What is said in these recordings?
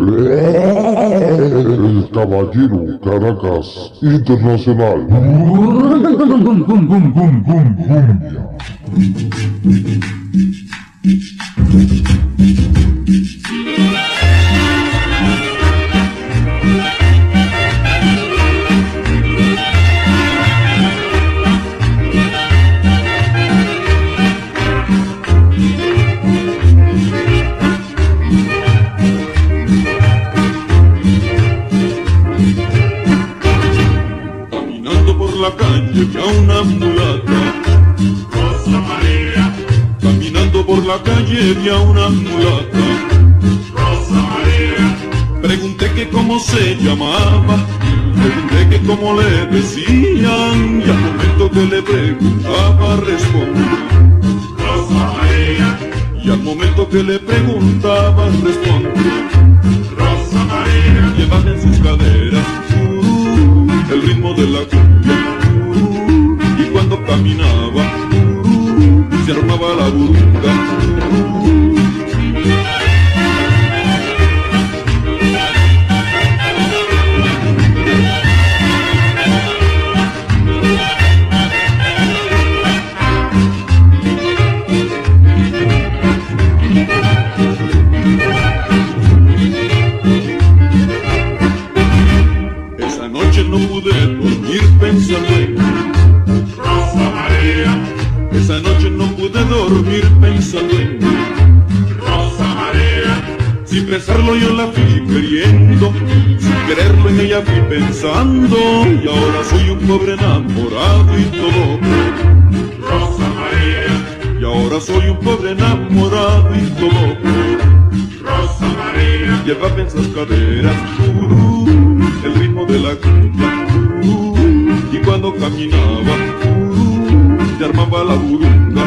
El Caballero Caracas Internacional. La calle vi a una mulata, Rosa María. caminando por la calle vi a una mulata, Rosa María. pregunté que cómo se llamaba, pregunté que cómo le decían, y al momento que le preguntaba respondía, Rosa María. y al momento que le preguntaba respondía, Rosa María. llevaba en sus caderas el ritmo de la cumbia, y cuando caminaba se armaba la burunga. Esa noche no pude dormir pensando en Rosa María. esa noche no pude dormir pensando en Rosa María. sin pensarlo yo la fui queriendo, sin quererlo en ella fui pensando, y ahora soy un pobre enamorado y todo por Rosa María. y ahora soy un pobre enamorado y todo por Rosa María. llevaba en sus caderas el ritmo de la cumbia, y cuando caminaba se armaba la burunga.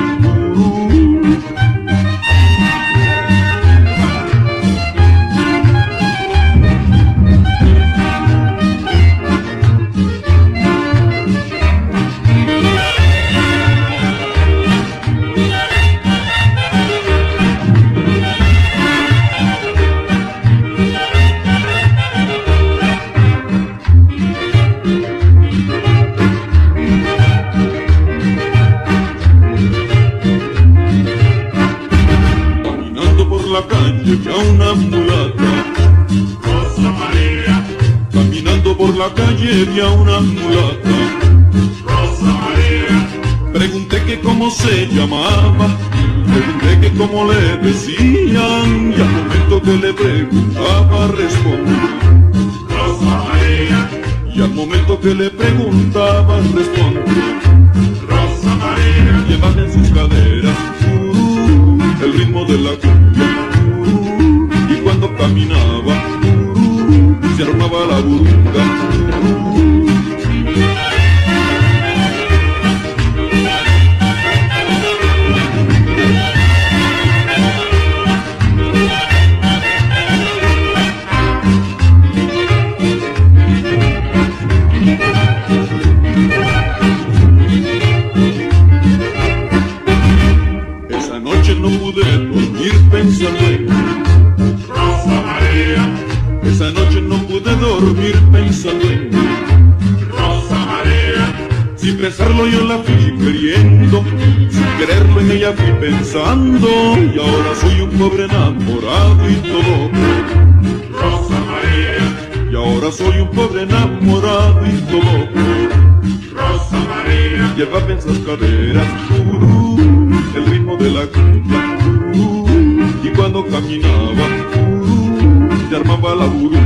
La calle vi a una mulata, Rosa María. caminando por la calle vi a una mulata, Rosa María. pregunté que cómo se llamaba, pregunté que cómo le decían, y al momento que le preguntaba respondía, Rosa María. y al momento que le preguntaba respondía, Rosa María. llevaba en sus caderas el ritmo de la cumbia, y cuando caminaba se armaba la burunga. Esa noche no pude dormir pensando en Rosa María. esa noche no pude dormir pensando en Rosa María. sin pensarlo yo la fui queriendo, sin quererlo en ella fui pensando, y ahora soy un pobre enamorado y todo por Rosa María. y ahora soy un pobre enamorado y todo por Rosa María. llevaba en sus caderas el ritmo de la cumbia, y cuando caminaba se armaba la burunga.